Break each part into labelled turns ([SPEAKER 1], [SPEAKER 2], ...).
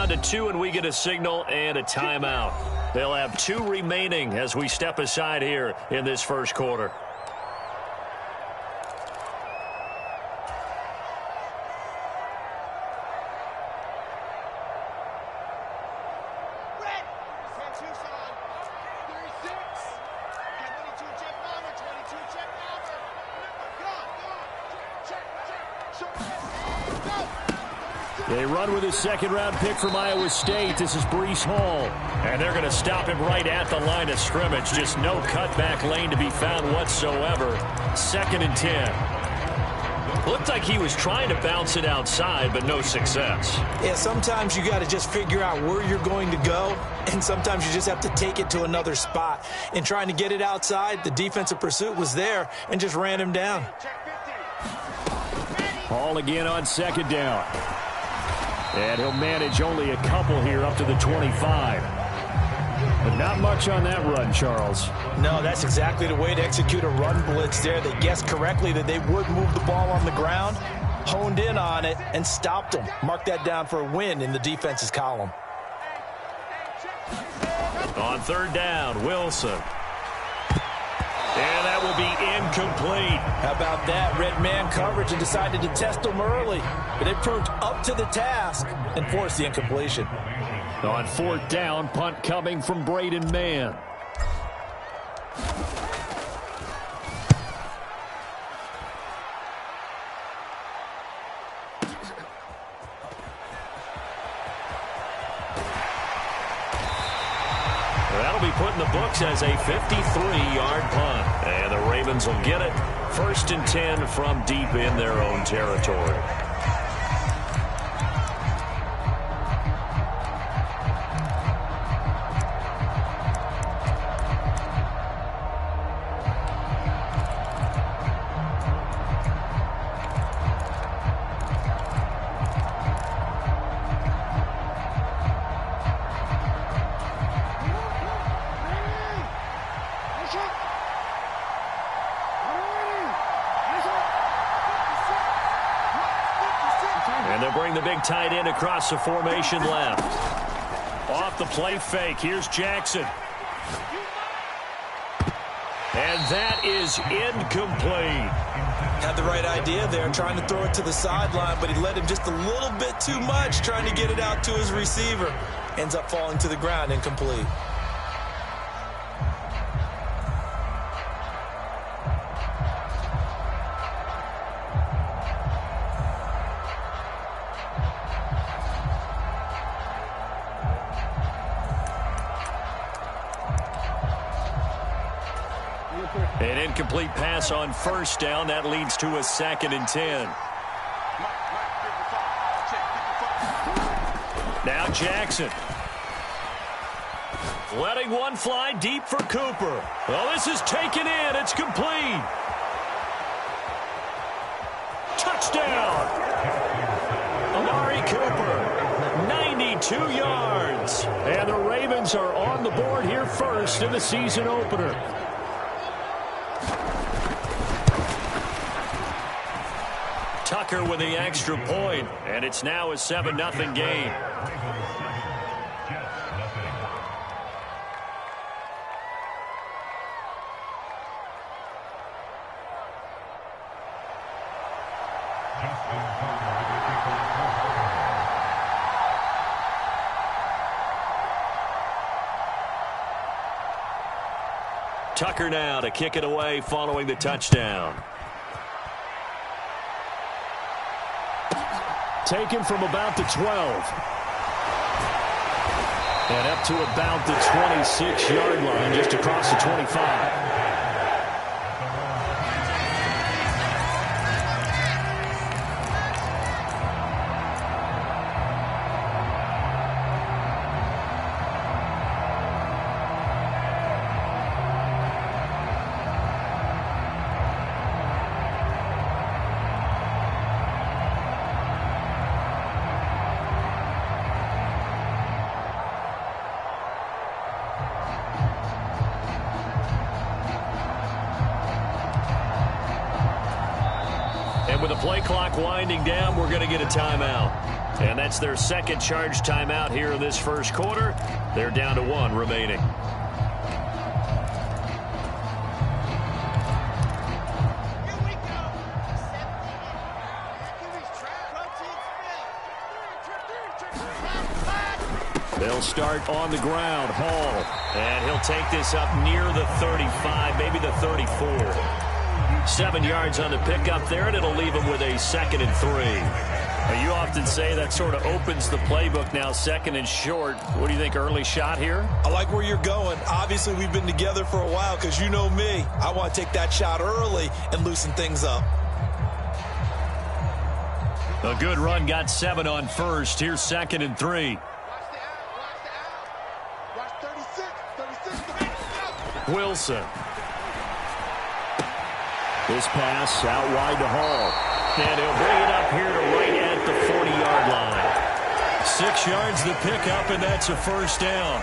[SPEAKER 1] down to 2, and we get a signal and a timeout. They'll have 2 remaining as we step aside here in this first quarter.
[SPEAKER 2] They run with his second-round pick from Iowa State. This is Breece Hall.
[SPEAKER 1] And they're going to stop him right at the line of scrimmage. Just no cutback lane to be found whatsoever. 2nd and 10. Looked like he was trying to bounce it outside, but no success.
[SPEAKER 3] Yeah, sometimes you got to just figure out where you're going to go, and sometimes you just have to take it to another spot. In trying to get it outside, the defensive pursuit was there and just ran him down.
[SPEAKER 2] Hall again on 2nd down. And he'll manage only a couple here up to the 25. But not much on that run, Charles.
[SPEAKER 3] No, that's exactly the way to execute a run blitz there. They guessed correctly that they would move the ball on the ground, honed in on it, and stopped them. Mark that down for a win in the defense's column.
[SPEAKER 1] On 3rd down, Wilson. And that will be incomplete.
[SPEAKER 3] How about that? Red man coverage and decided to test them early. But it proved up to the task and forced the incompletion.
[SPEAKER 2] On 4th down, punt coming from Braden Mann.
[SPEAKER 1] That'll be put in the books as a 53-yard punt. And the Ravens will get it. 1st and 10 from deep in their own territory. And they'll bring the big tight end across the formation left. Off the play fake. Here's Jackson. And that is incomplete.
[SPEAKER 3] Had the right idea there, trying to throw it to the sideline, but he led him just a little bit too much, trying to get it out to his receiver. Ends up falling to the ground, incomplete.
[SPEAKER 1] An incomplete pass on 1st down. That leads to a 2nd and 10. Now Jackson. Letting one fly deep for Cooper. Well, this is taken in. It's complete. Touchdown. Amari Cooper. 92 yards.
[SPEAKER 2] And the Ravens are on the board here first in the season opener.
[SPEAKER 1] Tucker with the extra point, and it's now a 7-0 game. Tucker now to kick it away following the touchdown.
[SPEAKER 2] Taken from about the 12. And up to about the 26-yard line, just across the 25.
[SPEAKER 1] And with the play clock winding down, we're going to get a timeout. And that's their second charge timeout here in this first quarter. They're down to 1 remaining.
[SPEAKER 2] They'll start on the ground. Hall.
[SPEAKER 1] And he'll take this up near the 35, maybe the 34. 7 yards on the pickup there, and it'll leave him with a 2nd and 3. Now, you often say that sort of opens the playbook now, 2nd and short. What do you think, early shot here?
[SPEAKER 3] I like where you're going. Obviously, we've been together for a while because you know me. I want to take that shot early and loosen things up.
[SPEAKER 1] A good run, got 7 on first. Here's 2nd and 3. Wilson.
[SPEAKER 2] This pass out wide to Hall.
[SPEAKER 1] And he'll bring it up here to right at the 40-yard line. 6 yards the pickup, and that's a first down.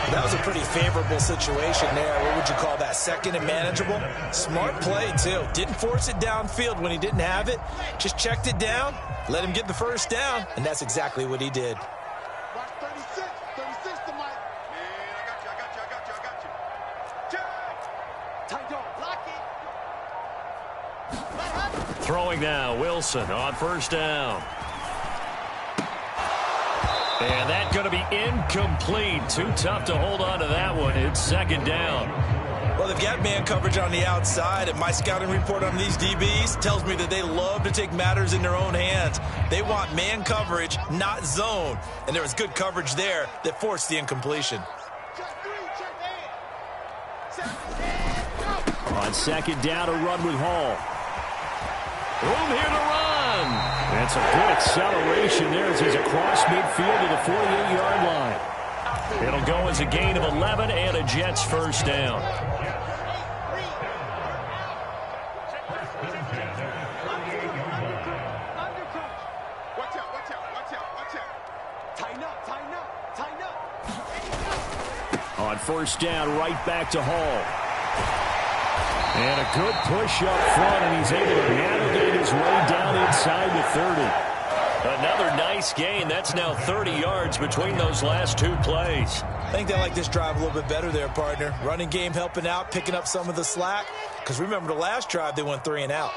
[SPEAKER 3] That was a pretty favorable situation there. What would you call that? 2nd and manageable? Smart play, too. Didn't force it downfield when he didn't have it. Just checked it down, let him get the first down, and that's exactly what he did.
[SPEAKER 1] Throwing now, Wilson on first down. And that's going to be incomplete. Too tough to hold on to that one. It's 2nd down.
[SPEAKER 3] Well, they've got man coverage on the outside, and my scouting report on these DBs tells me that they love to take matters in their own hands. They want man coverage, not zone. And there was good coverage there that forced the incompletion.
[SPEAKER 2] On 2nd down, a run with Hall.
[SPEAKER 1] Room here to run.
[SPEAKER 2] That's a good acceleration there as he's across midfield to the 48-yard line.
[SPEAKER 1] It'll go as a gain of 11 and a Jets first down.
[SPEAKER 2] On first down, right back to Hall. And a good push up front, and he's able to navigate his way down inside the 30.
[SPEAKER 1] Another nice gain. That's now 30 yards between those last 2 plays.
[SPEAKER 3] I think they like this drive a little bit better there, partner. Running game helping out, picking up some of the slack. Because remember the last drive, they went 3 and out.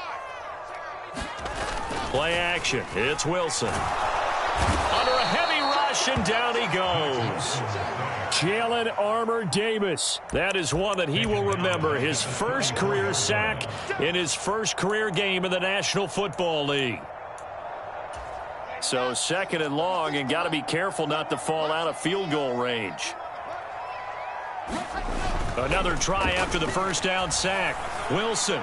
[SPEAKER 1] Play action. It's Wilson. Under a heavy rush, and down he goes.
[SPEAKER 2] Jalen Armour Davis.
[SPEAKER 1] That is one that he will remember. His first career sack in his first career game in the National Football League. So 2nd and long, and got to be careful not to fall out of field goal range. Another try after the first down sack. Wilson.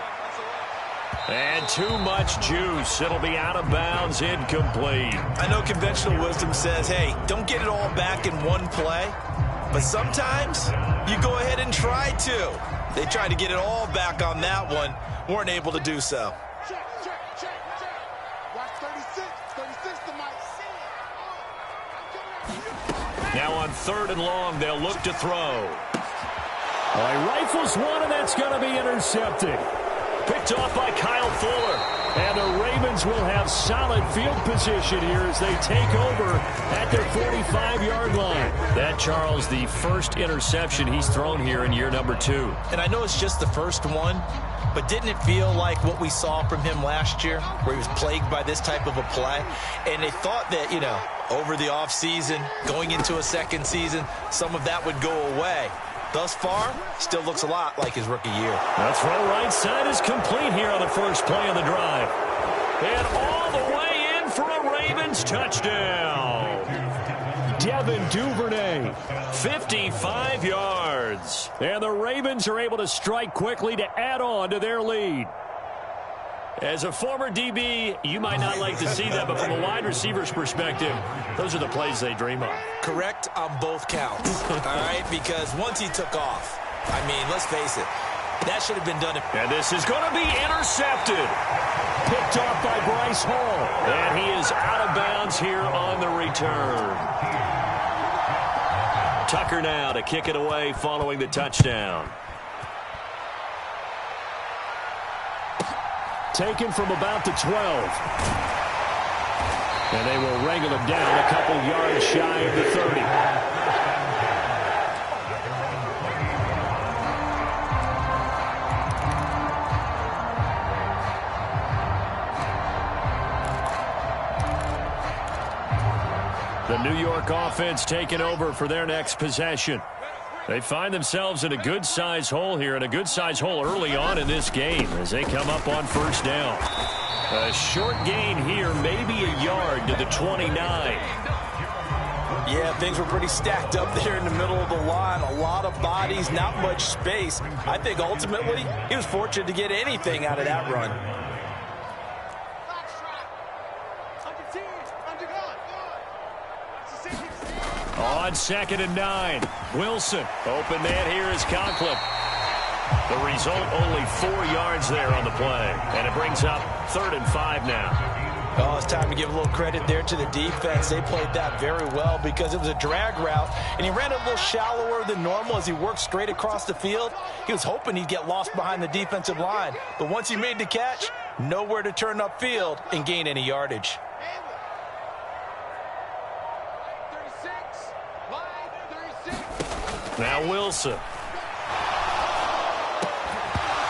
[SPEAKER 1] And too much juice. It'll be out of bounds, incomplete.
[SPEAKER 3] I know conventional wisdom says, hey, don't get it all back in one play. But sometimes you go ahead and try to. They tried to get it all back on that one. Weren't able to do so.
[SPEAKER 4] Watch 36 to my
[SPEAKER 1] Now on 3rd and long, they'll look to throw.
[SPEAKER 2] He rifles one, and that's going to be intercepted.
[SPEAKER 1] Picked off by Kyle Fuller.
[SPEAKER 2] And the Ravens will have solid field position here as they take over at their 45-yard line.
[SPEAKER 1] That, Charles, the first interception he's thrown here in year number 2.
[SPEAKER 3] And I know it's just the first one, but didn't it feel like what we saw from him last year, where he was plagued by this type of a play? And they thought that, you know, over the offseason, going into a second season, some of that would go away. Thus far, still looks a lot like his rookie year.
[SPEAKER 1] The throw right side is complete here on the first play of the drive. And all the way in for a Ravens touchdown.
[SPEAKER 2] Devin Duvernay.
[SPEAKER 1] 55 yards.
[SPEAKER 2] And the Ravens are able to strike quickly to add on to their lead.
[SPEAKER 1] As a former DB, you might not like to see that, but from a wide receiver's perspective, those are the plays they dream of.
[SPEAKER 3] Correct on both counts, all right? Because once he took off, I mean, let's face it, that should have been done.
[SPEAKER 1] And this is going to be intercepted.
[SPEAKER 2] Picked off by Bryce Hall.
[SPEAKER 1] And he is out of bounds here on the return. Tucker now to kick it away following the touchdown.
[SPEAKER 2] Taken from about the 12. And they will wrangle him down a couple yards shy of the 30. The New York offense taking over for their next possession. They find themselves in a good-sized hole here, and a good-sized hole early on in this game as they come up on first down. A short gain here, maybe a yard to the 29.
[SPEAKER 3] Yeah, things were pretty stacked up there in the middle of the line. A lot of bodies, not much space. I think ultimately he was fortunate to get anything out of that run.
[SPEAKER 2] On 2nd and 9, Wilson. Open man here is Conklin. The result, only 4 yards there on the play. And it brings up 3rd and 5 now.
[SPEAKER 3] Oh, it's time to give a little credit there to the defense. They played that very well because it was a drag route, and he ran a little shallower than normal as he worked straight across the field. He was hoping he'd get lost behind the defensive line. But once he made the catch, nowhere to turn upfield and gain any yardage.
[SPEAKER 1] Now Wilson.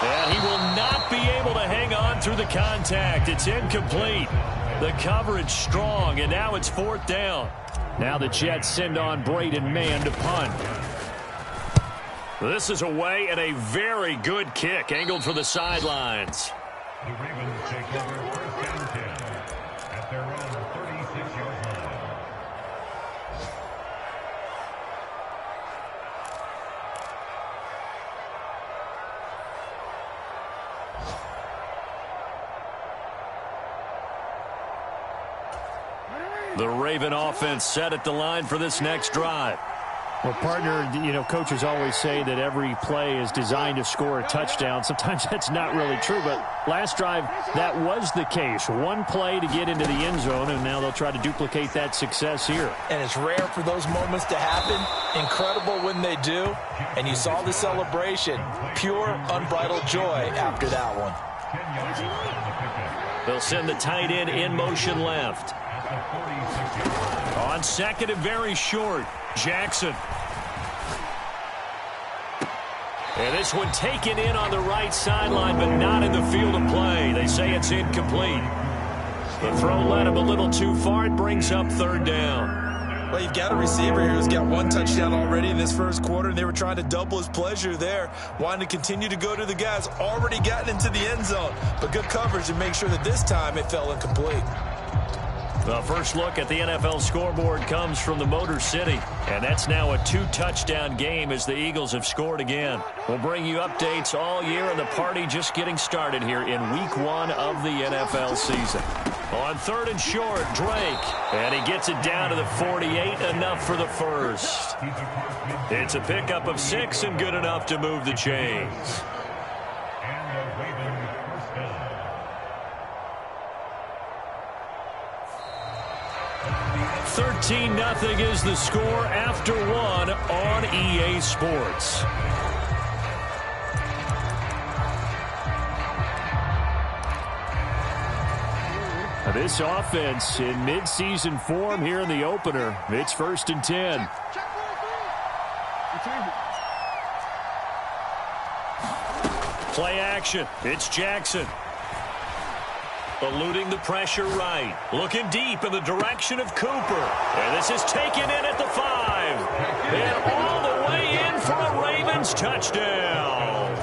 [SPEAKER 1] And he will not be able to hang on through the contact. It's incomplete. The coverage strong, and now it's 4th down.
[SPEAKER 2] Now the Jets send on Braden Mann to punt.
[SPEAKER 1] This is away and a very good kick, angled for the sidelines.
[SPEAKER 5] The Ravens take over 1st down 10 at their own 36-yard line.
[SPEAKER 1] The Raven offense set at the line for this next drive.
[SPEAKER 2] Well, partner, coaches always say that every play is designed to score a touchdown. Sometimes that's not really true, but last drive, that was the case. One play to get into the end zone, and now they'll try to duplicate that success here.
[SPEAKER 3] And it's rare for those moments to happen. Incredible when they do. And you saw the celebration. Pure, unbridled joy after that one.
[SPEAKER 1] They'll send the tight end in motion left. On 2nd and very short, Jackson. And this one taken in on the right sideline, but not in the field of play. They say it's incomplete. The throw led him a little too far. It brings up 3rd down.
[SPEAKER 3] Well, you've got a receiver here who's got 1 touchdown already in this first quarter, and they were trying to double his pleasure there, wanting to continue to go to the guys already gotten into the end zone. But good coverage to make sure that this time it fell incomplete.
[SPEAKER 1] The first look at the NFL scoreboard comes from the Motor City, and that's now a 2-touchdown game as the Eagles have scored again. We'll bring you updates all year, and the party just getting started here in Week 1 of the NFL season. On 3rd and short, Drake, and he gets it down to the 48, enough for the first. It's a pickup of 6 and good enough to move the chains. 13-0 is the score after 1 on EA Sports.
[SPEAKER 2] This offense in midseason form here in the opener. It's 1st and 10.
[SPEAKER 1] Play action. It's Jackson. Eluding the pressure right. Looking deep in the direction of Cooper. And this is taken in at the 5. And all the way in for a Ravens touchdown.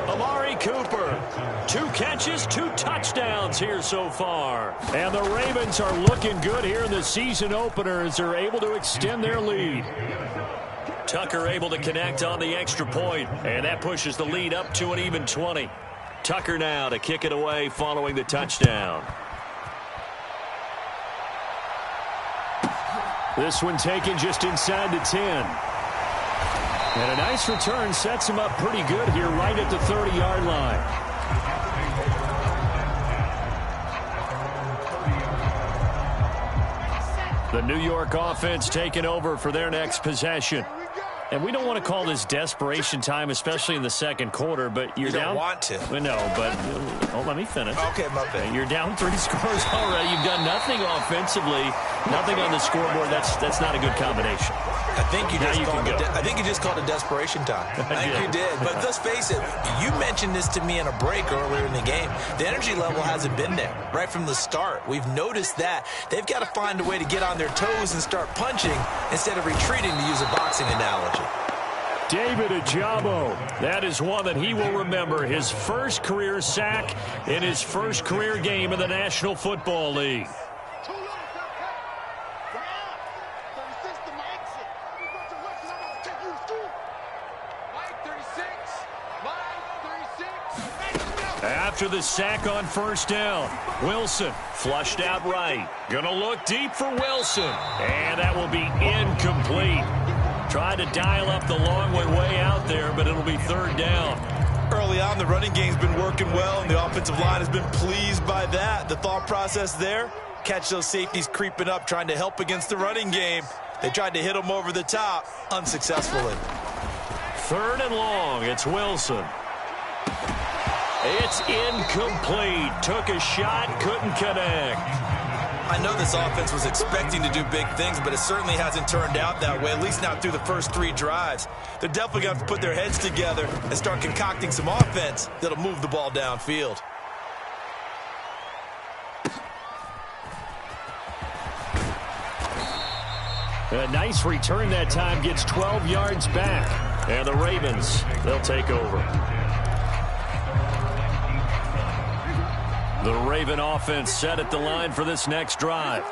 [SPEAKER 1] Amari Cooper. 2 catches, 2 touchdowns here so far.
[SPEAKER 2] And the Ravens are looking good here in the season opener as they're able to extend their lead.
[SPEAKER 1] Tucker able to connect on the extra point, and that pushes the lead up to an even 20. Tucker now to kick it away following the touchdown.
[SPEAKER 2] This one taken just inside the 10. And a nice return sets him up pretty good here right at the 30-yard line. The New York offense taking over for their next possession. And we don't want to call this desperation time, especially in the second quarter, but you're down.
[SPEAKER 3] You don't want to.
[SPEAKER 2] No, but let me finish.
[SPEAKER 3] Okay, my bad.
[SPEAKER 2] You're down 3 scores already. You've done nothing offensively, nothing on the scoreboard. That's not a good combination.
[SPEAKER 3] I think you just called it desperation time. I think you did. But let's face it, you mentioned this to me in a break earlier in the game. The energy level hasn't been there right from the start. We've noticed that. They've got to find a way to get on their toes and start punching instead of retreating, to use a boxing analogy.
[SPEAKER 2] David Ajabo, that is one that he will remember. His first career sack in his first career game in the National Football League. After the sack on first down, Wilson flushed out right. Gonna look deep for Wilson. And that will be incomplete. Tried to dial up the long way out there, but it'll be third down.
[SPEAKER 3] Early on, the running game's been working well, and the offensive line has been pleased by that. The thought process there, catch those safeties creeping up, trying to help against the running game. They tried to hit them over the top, unsuccessfully.
[SPEAKER 2] Third and long, it's Wilson. It's incomplete. Took a shot, couldn't connect.
[SPEAKER 3] I know this offense was expecting to do big things, but it certainly hasn't turned out that way, at least not through the first 3 drives. They're definitely going to have to put their heads together and start concocting some offense that'll move the ball downfield.
[SPEAKER 2] A nice return that time, gets 12 yards back. And the Ravens, they'll take over. The Raven offense set at the line for this next drive.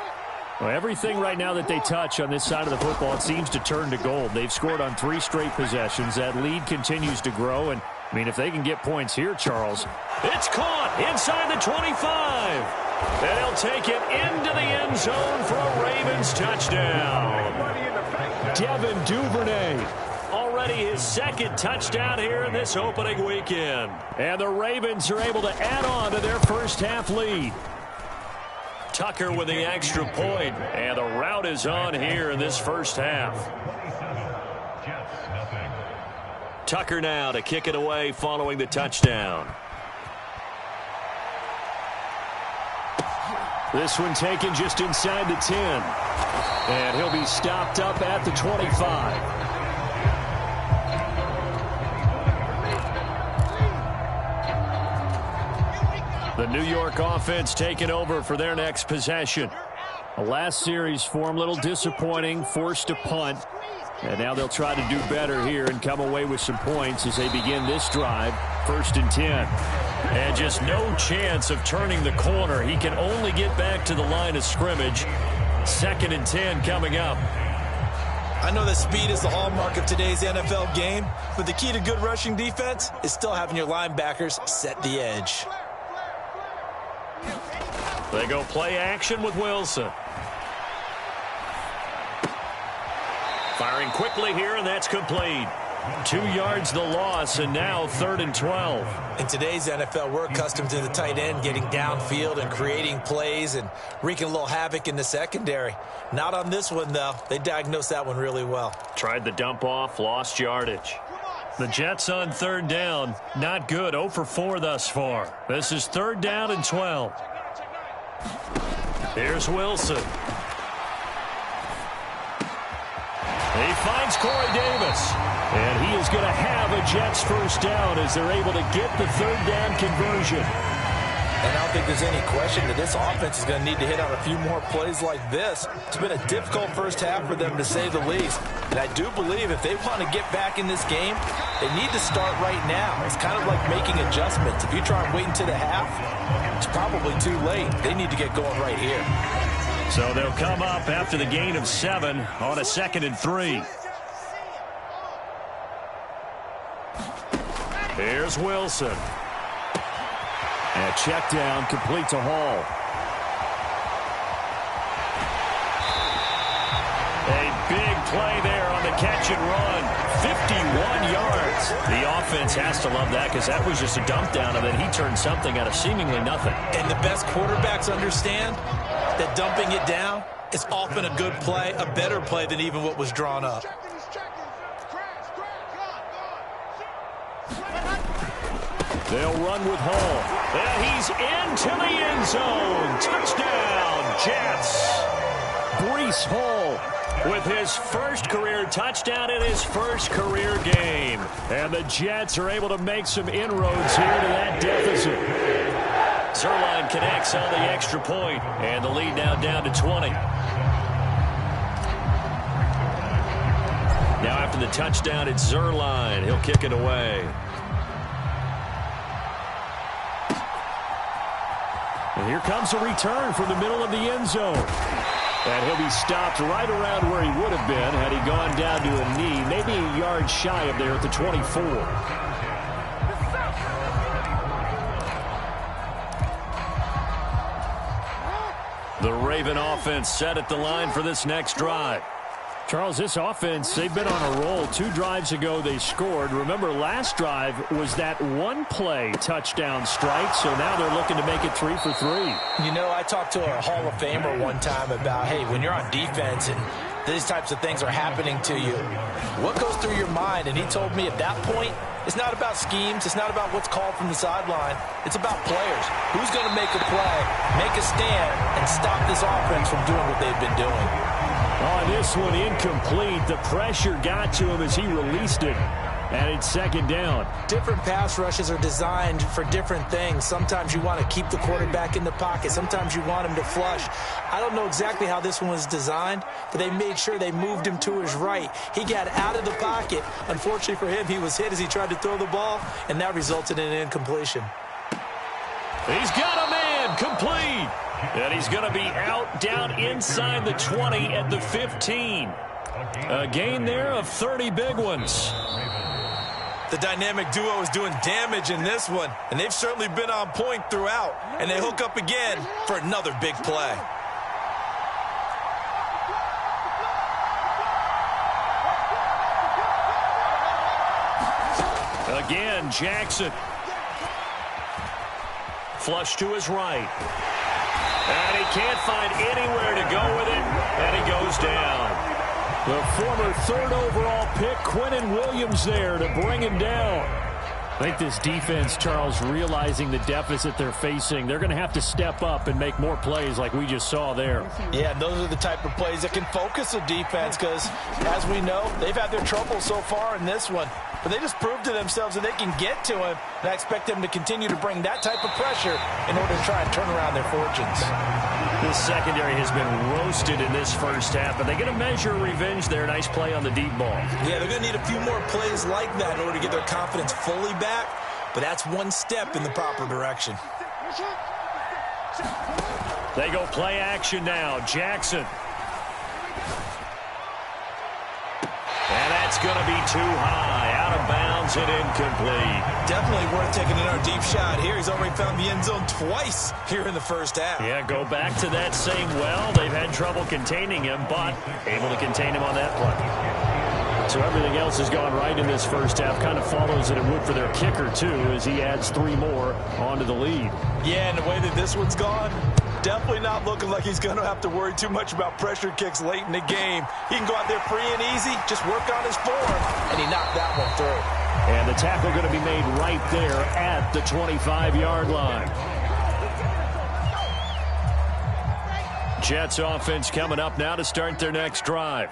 [SPEAKER 2] Well, everything right now that they touch on this side of the football, it seems to turn to gold. They've scored on 3 straight possessions. That lead continues to grow. And, I mean, if they can get points here, Charles. It's caught inside the 25. And he'll take it into the end zone for a Ravens touchdown. Devin Duvernay. Already his second touchdown here in this opening weekend. And the Ravens are able to add on to their first half lead. Tucker with the extra point. And the route is on here in this first half. Tucker now to kick it away following the touchdown. This one taken just inside the 10. And he'll be stopped up at the 25. The New York offense taking over for their next possession. The last series for them, a little disappointing, forced a punt. And now they'll try to do better here and come away with some points as they begin this drive. 1st and 10. And just no chance of turning the corner. He can only get back to the line of scrimmage. 2nd and 10 coming up.
[SPEAKER 3] I know that speed is the hallmark of today's NFL game, but the key to good rushing defense is still having your linebackers set the edge.
[SPEAKER 2] They go play action with Wilson. Firing quickly here, and that's complete. 2 yards the loss, and now 3rd and 12.
[SPEAKER 3] In today's NFL, we're accustomed to the tight end getting downfield and creating plays and wreaking a little havoc in the secondary. Not on this one, though. They diagnosed that one really well.
[SPEAKER 2] Tried the dump off, lost yardage. The Jets on 3rd down. Not good. 0 for 4 thus far. This is 3rd down and 12. Here's Wilson. He finds Corey Davis. And he is going to have a Jets first down as they're able to get the 3rd down conversion.
[SPEAKER 3] And I don't think there's any question that this offense is going to need to hit on a few more plays like this. It's been a difficult first half for them, to say the least. And I do believe if they want to get back in this game, they need to start right now. It's kind of like making adjustments. If you try and wait until the half, it's probably too late. They need to get going right here.
[SPEAKER 2] So they'll come up after the gain of 7 on a 2nd and 3. Here's Wilson. And a check down complete to Hall. A big play there on the catch and run. 51 yards. The offense has to love that because that was just a dump down, and then he turned something out of seemingly nothing.
[SPEAKER 3] And the best quarterbacks understand that dumping it down is often a good play, a better play than even what was drawn up.
[SPEAKER 2] They'll run with Hall. And he's into the end zone. Touchdown, Jets. Breece Hall with his first career touchdown in his first career game. And the Jets are able to make some inroads here to that deficit. Zerline connects on the extra point, and the lead now down to 20. Now after the touchdown, it's Zerline. He'll kick it away. And here comes a return from the middle of the end zone. And he'll be stopped right around where he would have been had he gone down to a knee, maybe a yard shy of there at the 24. The Raven offense set at the line for this next drive. Charles, this offense, they've been on a roll. 2 drives ago they scored. Remember, last drive was that one-play touchdown strike, so now they're looking to make it 3 for 3.
[SPEAKER 3] You know, I talked to a Hall of Famer one time about, hey, when you're on defense and these types of things are happening to you, what goes through your mind? And he told me at that point, it's not about schemes. It's not about what's called from the sideline. It's about players. Who's going to make a play, make a stand, and stop this offense from doing what they've been doing?
[SPEAKER 2] On this one, incomplete. The pressure got to him as he released it. And it's second down.
[SPEAKER 6] Different pass rushes are designed for different things. Sometimes you want to keep the quarterback in the pocket. Sometimes you want him to flush. I don't know exactly how this one was designed, but they made sure they moved him to his right. He got out of the pocket. Unfortunately for him, he was hit as he tried to throw the ball, and that resulted in an incompletion.
[SPEAKER 2] He's got a man, complete. And he's going to be out down inside the 20 at the 15. A gain there of 30 big ones.
[SPEAKER 3] The dynamic duo is doing damage in this one, and they've certainly been on point throughout. And they hook up again for another big play.
[SPEAKER 2] Again, Jackson. Flush to his right. And he can't find anywhere to go with it, and he goes down. The former 3rd overall pick, Quinnen Williams, there to bring him down. I think this defense, Charles, realizing the deficit they're facing, they're going to have to step up and make more plays like we just saw there.
[SPEAKER 3] Yeah, and those are the type of plays that can focus a defense because, as we know, they've had their trouble so far in this one. But they just proved to themselves that they can get to him, and I expect them to continue to bring that type of pressure in order to try and turn around their fortunes.
[SPEAKER 2] This secondary has been roasted in this first half, but they get a measure of revenge there. Nice play on the deep ball.
[SPEAKER 3] Yeah, they're going to need a few more plays like that in order to get their confidence fully back, but that's one step in the proper direction.
[SPEAKER 2] They go play action now. Jackson. And that's going to be too high. Out of bounds and incomplete.
[SPEAKER 3] Definitely worth taking another deep shot here. He's already found the end zone twice here in the first half.
[SPEAKER 2] Yeah, go back to that same well. They've had trouble containing him, but able to contain him on that play. So everything else has gone right in this first half. Kind of follows that it would for their kicker, too, as he adds 3 more onto the lead.
[SPEAKER 3] Yeah, and the way that this one's gone, definitely not looking like he's going to have to worry too much about pressure kicks late in the game. He can go out there free and easy, just work on his form, and he knocked that one through.
[SPEAKER 2] And the tackle going to be made right there at the 25-yard line. Jets offense coming up now to start their next drive.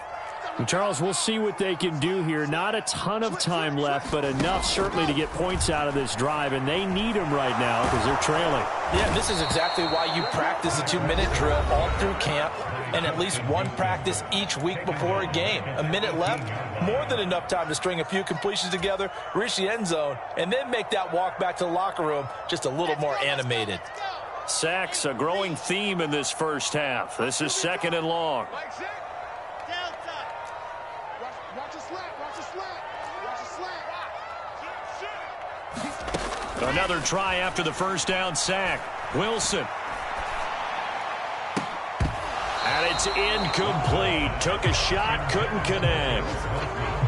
[SPEAKER 2] And Charles, we'll see what they can do here. Not a ton of time left, but enough certainly to get points out of this drive, and they need them right now because they're trailing.
[SPEAKER 3] Yeah, this is exactly why you practice a 2-minute drill all through camp and at least one practice each week before a game. A minute left, more than enough time to string a few completions together, reach the end zone, and then make that walk back to the locker room just a little more animated.
[SPEAKER 2] Sacks, a growing theme in this first half. This is 2nd and long. Another try after the first down sack. Wilson. And it's incomplete. Took a shot, couldn't connect.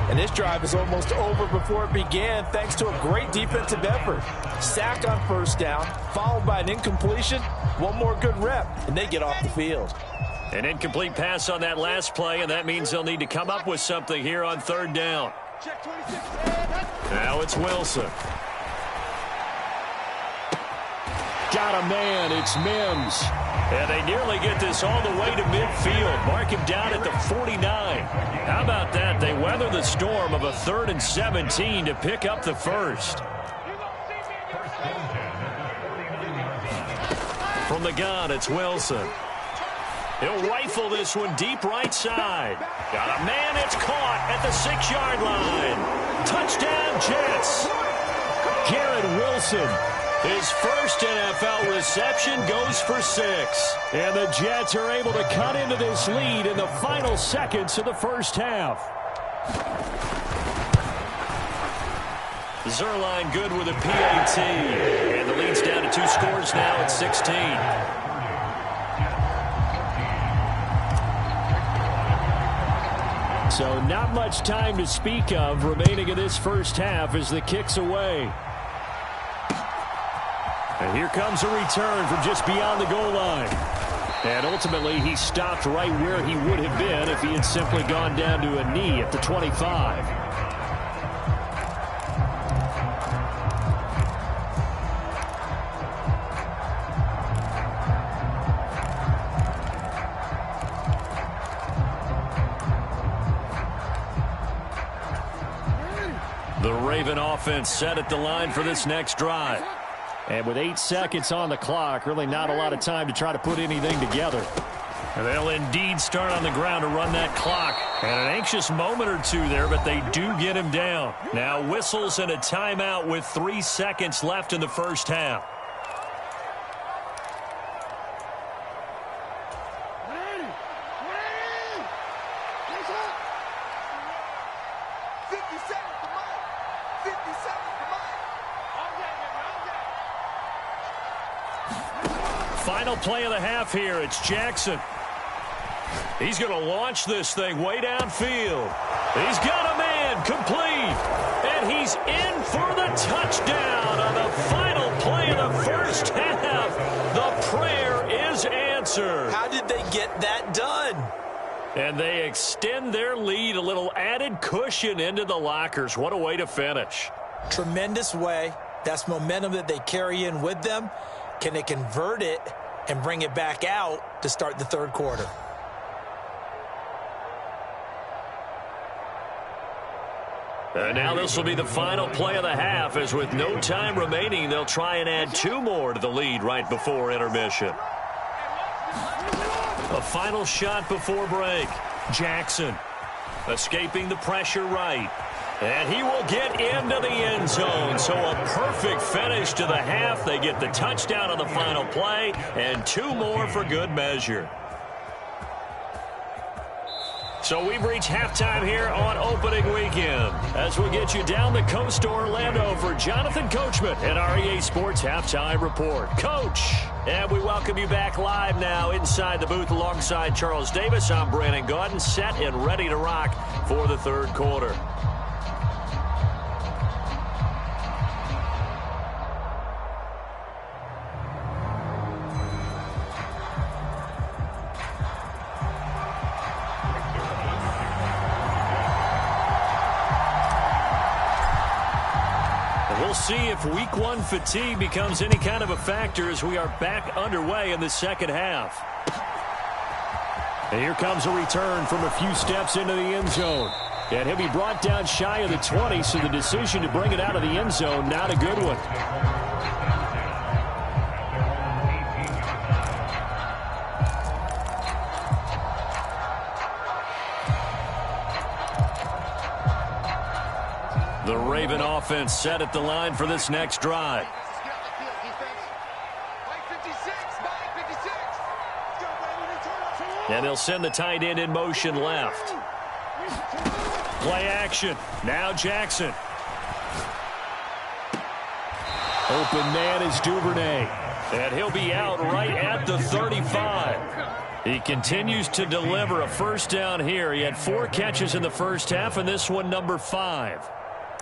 [SPEAKER 3] And this drive is almost over before it began thanks to a great defensive effort. Sack on first down, followed by an incompletion. One more good rep, and they get off the field.
[SPEAKER 2] An incomplete pass on that last play, and that means they'll need to come up with something here on 3rd down. Now it's Wilson. got a man. It's Mims.
[SPEAKER 1] And they nearly get this all the way to midfield. Mark him down at the 49. How about that? They weather the storm of a 3rd and 17 to pick up the first. From the gun, it's Wilson. He'll rifle this one deep right side. Got a man. It's caught at the 6-yard line. Touchdown, Jets. Garrett Wilson. His first NFL reception goes for 6.
[SPEAKER 2] And the Jets are able to cut into this lead in the final seconds of the first half.
[SPEAKER 1] Zerline good with a PAT. And the lead's down to 2 scores now at 16.
[SPEAKER 2] So not much time to speak of remaining in this first half as the kick's away. And here comes a return from just beyond the goal line. And ultimately, he stopped right where he would have been if he had simply gone down to a knee at the 25.
[SPEAKER 1] The Raven offense set at the line for this next drive.
[SPEAKER 2] And with 8 seconds on the clock, really not a lot of time to try to put anything together.
[SPEAKER 1] And they'll indeed start on the ground to run that clock. And an anxious moment or two there, but they do get him down. Now whistles and a timeout with 3 seconds left in the first half. Final play of the half here. It's Jackson. He's going to launch this thing way downfield. He's got a man complete. And he's in for the touchdown on the final play of the first half. The prayer is answered.
[SPEAKER 6] How did they get that done?
[SPEAKER 1] And they extend their lead, a little added cushion into the lockers. What a way to finish.
[SPEAKER 6] Tremendous way. That's momentum that they carry in with them. Can they convert it and bring it back out to start the third quarter?
[SPEAKER 1] And now this will be the final play of the half, as with no time remaining, they'll try and add 2 more to the lead right before intermission. A final shot before break. Jackson escaping the pressure right. And he will get into the end zone. So a perfect finish to the half. They get the touchdown on the final play, and 2 more for good measure. So we've reached halftime here on opening weekend, as we get you down the coast to Orlando for Jonathan Coachman and our EA Sports Halftime Report. Coach, and we welcome you back live now inside the booth alongside Charles Davis. I'm Brandon Gaudin, set and ready to rock for the third quarter. We'll see if week 1 fatigue becomes any kind of a factor as we are back underway in the second half.
[SPEAKER 2] And here comes a return from a few steps into the end zone. And he'll be brought down shy of the 20, so the decision to bring it out of the end zone, not a good one.
[SPEAKER 1] The Raven offense set at the line for this next drive. And they'll send the tight end in motion left. Play action. Now Jackson.
[SPEAKER 2] Open man is Duvernay.
[SPEAKER 1] And he'll be out right at the 35. He continues to deliver a first down here. He had 4 catches in the first half, and this one number 5.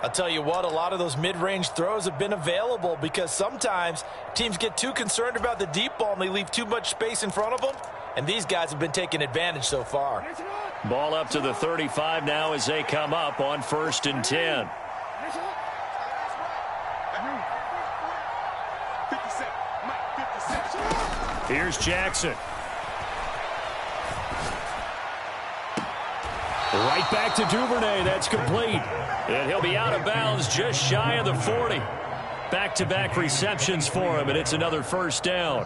[SPEAKER 6] I'll tell you what, a lot of those mid-range throws have been available because sometimes teams get too concerned about the deep ball and they leave too much space in front of them, and these guys have been taking advantage so far.
[SPEAKER 1] Ball up to the 35 now as they come up on 1st and 10.
[SPEAKER 2] Here's Jackson. Right back to Duvernay. That's complete. And he'll be out of bounds just shy of the 40. Back-to-back receptions for him, and it's another first down.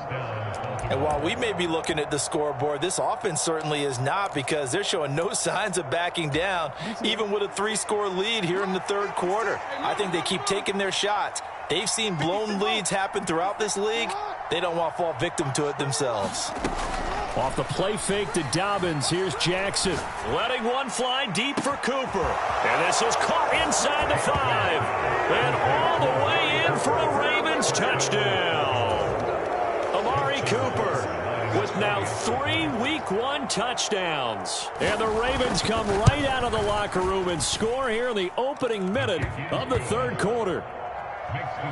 [SPEAKER 6] And while we may be looking at the scoreboard, this offense certainly is not, because they're showing no signs of backing down, even with a 3-score lead here in the third quarter. I think they keep taking their shots. They've seen blown leads happen throughout this league. They don't want to fall victim to it themselves.
[SPEAKER 2] Off the play fake to Dobbins, here's Jackson.
[SPEAKER 1] Letting one fly deep for Cooper. And this is caught inside the 5. And all the way in for a Ravens touchdown. Amari Cooper with now 3 Week 1 touchdowns.
[SPEAKER 2] And the Ravens come right out of the locker room and score here in the opening minute of the third quarter.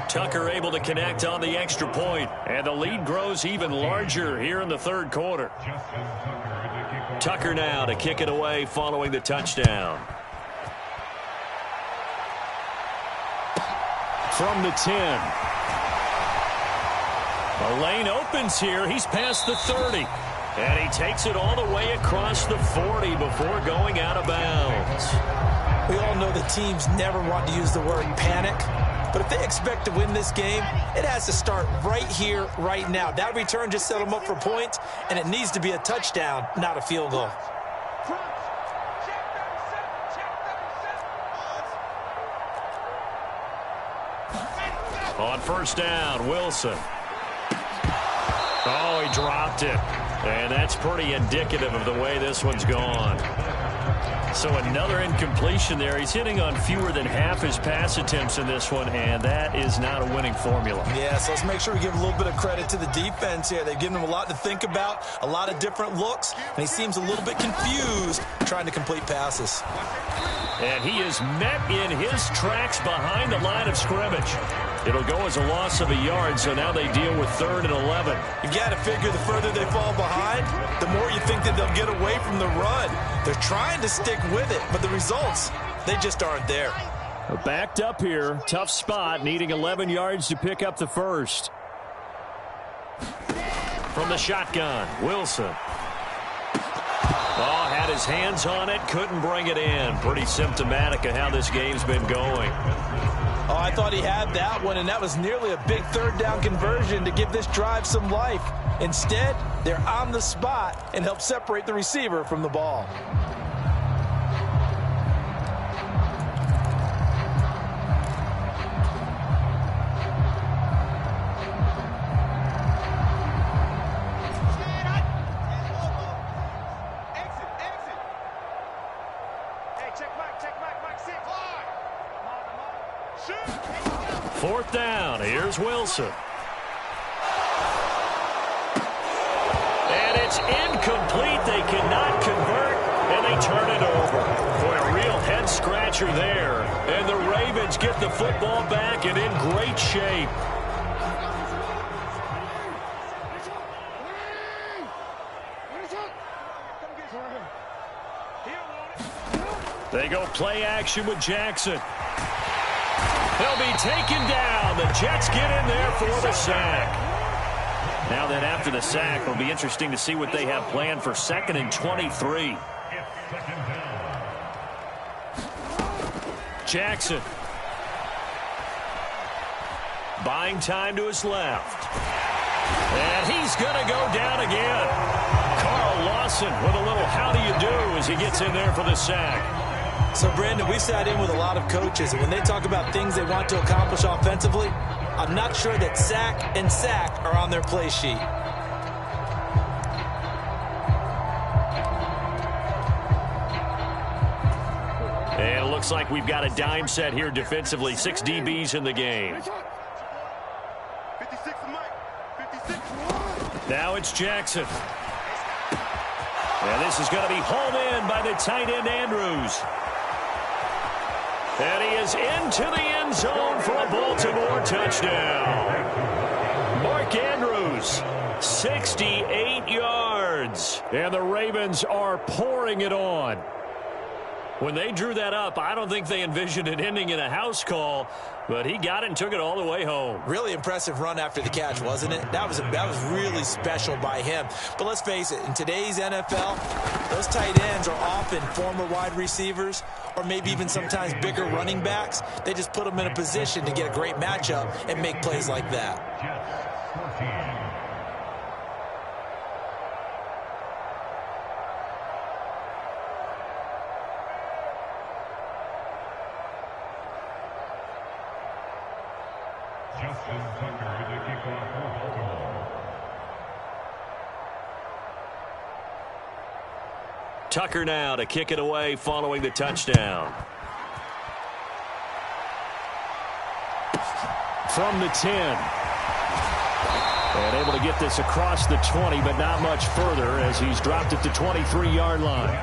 [SPEAKER 1] Tucker able to connect on the extra point, and the lead grows even larger here in the third quarter. Tucker now to kick it away following the touchdown.
[SPEAKER 2] From the 10.
[SPEAKER 1] A lane opens here. He's past the 30. And he takes it all the way across the 40 before going out of bounds.
[SPEAKER 6] We all know the teams never want to use the word panic. But if they expect to win this game, it has to start right here, right now. That return just set them up for points, and it needs to be a touchdown, not a field goal.
[SPEAKER 1] On first down, Wilson. Oh, he dropped it. And that's pretty indicative of the way this one's gone. So another incompletion there. He's hitting on fewer than half his pass attempts in this one, and that is not a winning formula.
[SPEAKER 6] Yeah, so let's make sure we give a little bit of credit to the defense here. They've given him a lot to think about, a lot of different looks, and he seems a little bit confused trying to complete passes.
[SPEAKER 1] And he is met in his tracks behind the line of scrimmage. It'll go as a loss of a yard, so now they deal with 3rd and 11.
[SPEAKER 6] You've got to figure the further they fall behind, the more you think that they'll get away from the run. They're trying to stick with it, but the results, they just aren't there.
[SPEAKER 2] Backed up here, tough spot, needing 11 yards to pick up the first.
[SPEAKER 1] From the shotgun, Wilson. Oh, had his hands on it, couldn't bring it in. Pretty symptomatic of how this game's been going.
[SPEAKER 6] Oh, I thought he had that one, and that was nearly a big third down conversion to give this drive some life. Instead, they're on the spot and help separate the receiver from the ball.
[SPEAKER 1] Fourth down, here's Wilson. And it's incomplete. They cannot convert, and they turn it over. Boy, a real head-scratcher there. And the Ravens get the football back and in great shape. They go play action with Jackson. He'll be taken down. The Jets get in there for the sack. Now then, after the sack, it'll be interesting to see what they have planned for 2nd and 23. Jackson. Buying time to his left. And he's going to go down again. Carl Lawson with a little how do you do as he gets in there for the sack.
[SPEAKER 6] So, Brandon, we sat in with a lot of coaches, and when they talk about things they want to accomplish offensively, I'm not sure that sack and sack are on their play sheet.
[SPEAKER 1] And it looks like we've got a dime set here defensively. 6 DBs in the game.
[SPEAKER 4] 56 Mike. 56.
[SPEAKER 1] Now it's Jackson. And this is going to be hauled in by the tight end Andrews. And he is into the end zone for a Baltimore touchdown. Mark Andrews, 68 yards.
[SPEAKER 2] And the Ravens are pouring it on.
[SPEAKER 1] When they drew that up, I don't think they envisioned it ending in a house call, but he got it and took it all the way home.
[SPEAKER 6] Really impressive run after the catch, wasn't it? That was really special by him. But let's face it, in today's NFL, those tight ends are often former wide receivers or maybe even sometimes bigger running backs. They just put them in a position to get a great matchup and make plays like that.
[SPEAKER 1] Tucker now to kick it away following the touchdown. From the 10. And able to get this across the 20, but not much further as he's dropped at the 23-yard line.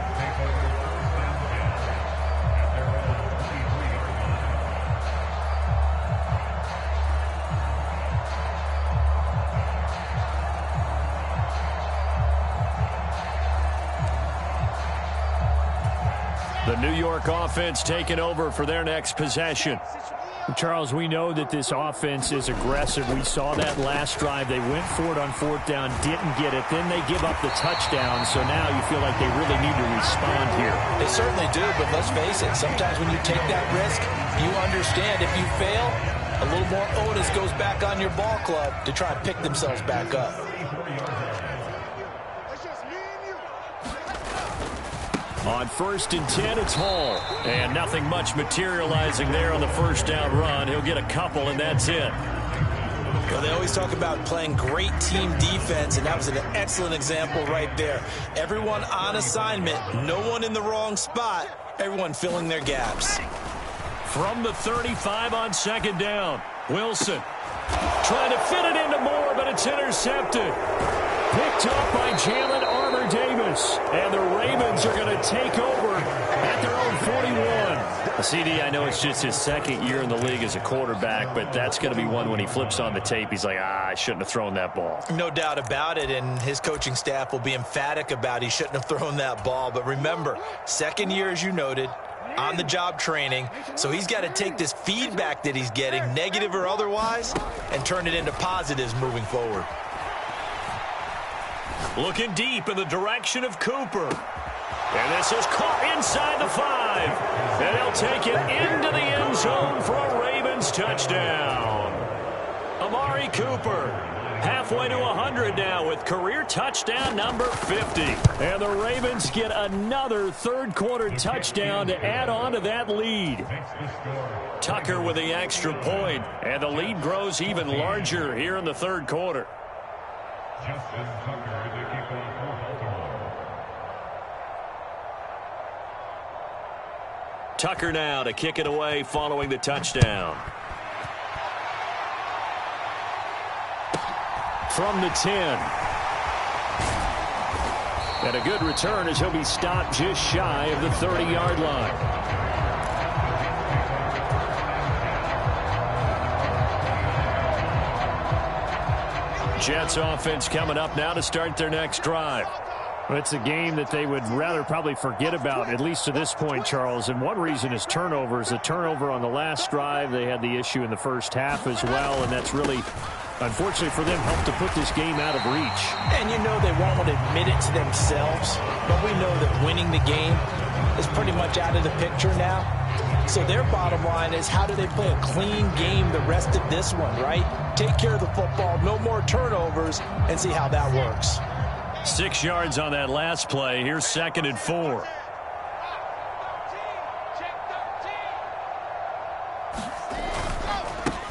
[SPEAKER 1] The New York offense taking over for their next possession.
[SPEAKER 2] Charles, we know that this offense is aggressive. We saw that last drive. They went for it on fourth down, didn't get it. Then they give up the touchdown, so now you feel like they really need to respond here.
[SPEAKER 6] They certainly do, but let's face it, sometimes when you take that risk, you understand if you fail, a little more onus goes back on your ball club to try and pick themselves back up.
[SPEAKER 1] On 1st and 10, it's Hall. And nothing much materializing there on the first down run. He'll get a couple, and that's it.
[SPEAKER 6] Well, they always talk about playing great team defense, and that was an excellent example right there. Everyone on assignment, no one in the wrong spot, everyone filling their gaps.
[SPEAKER 1] From the 35 on 2nd down, Wilson trying to fit it into Moore, but it's intercepted. Picked up by Jalen Armour-Davis. And the Ravens are going to take over at their own 41. CD, I know it's just his second year in the league as a quarterback, but that's going to be one when he flips on the tape. He's like, I shouldn't have thrown that ball.
[SPEAKER 6] No doubt about it, and his coaching staff will be emphatic about he shouldn't have thrown that ball. But remember, second year, as you noted, on-the-job training, so he's got to take this feedback that he's getting, negative or otherwise, and turn it into positives moving forward.
[SPEAKER 1] Looking deep in the direction of Cooper. And this is caught inside the 5. And he'll take it into the end zone for a Ravens touchdown. Amari Cooper halfway to 100 now with career touchdown number 50. And the Ravens get another third-quarter touchdown to add on to that lead. Tucker with the extra point, and the lead grows even larger here in the third quarter.
[SPEAKER 5] Justin Tucker, the kickoff for Baltimore.
[SPEAKER 1] Tucker now to kick it away following the touchdown. From the 10. And a good return as he'll be stopped just shy of the 30-yard line. Jets offense coming up now to start their next drive.
[SPEAKER 2] Well, it's a game that they would rather probably forget about, at least to this point, Charles. And one reason is turnovers. A turnover on the last drive. They had the issue in the first half as well, and that's really, unfortunately for them, helped to put this game out of reach.
[SPEAKER 6] And you know they won't want to admit it to themselves, but we know that winning the game is pretty much out of the picture now. So their bottom line is, how do they play a clean game the rest of this one, right? Take care of the football, no more turnovers, and see how that works.
[SPEAKER 1] 6 yards on that last play. Here's 2nd and 4.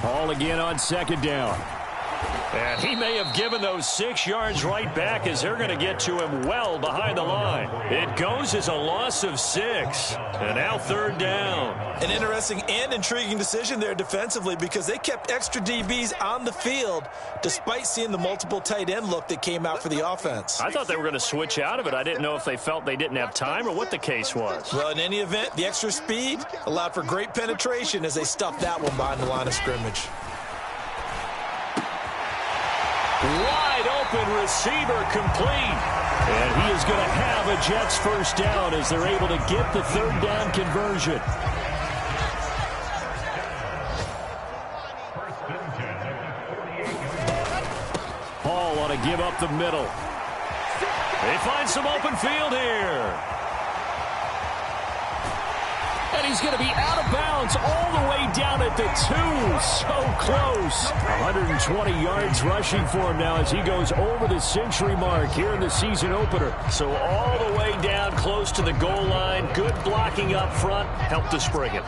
[SPEAKER 1] Hall again on 2nd down. And he may have given those 6 yards right back as they're going to get to him well behind the line. It goes as a loss of 6. And now 3rd down.
[SPEAKER 6] An interesting and intriguing decision there defensively, because they kept extra DBs on the field despite seeing the multiple tight end look that came out for the offense.
[SPEAKER 1] I thought they were going to switch out of it. I didn't know if they felt they didn't have time or what the case was.
[SPEAKER 6] Well, in any event, the extra speed allowed for great penetration as they stuffed that one behind the line of scrimmage.
[SPEAKER 1] Wide open receiver complete.
[SPEAKER 2] And he is going to have a Jets first down as they're able to get the third down conversion. Hall on a give up the middle. They find some open field here. And he's going to be out of bounds all the way down at the 2. So close. 120 yards rushing for him now as he goes over the century mark here in the season opener. So all the way down close to the goal line. Good blocking up front. Helped to spring it.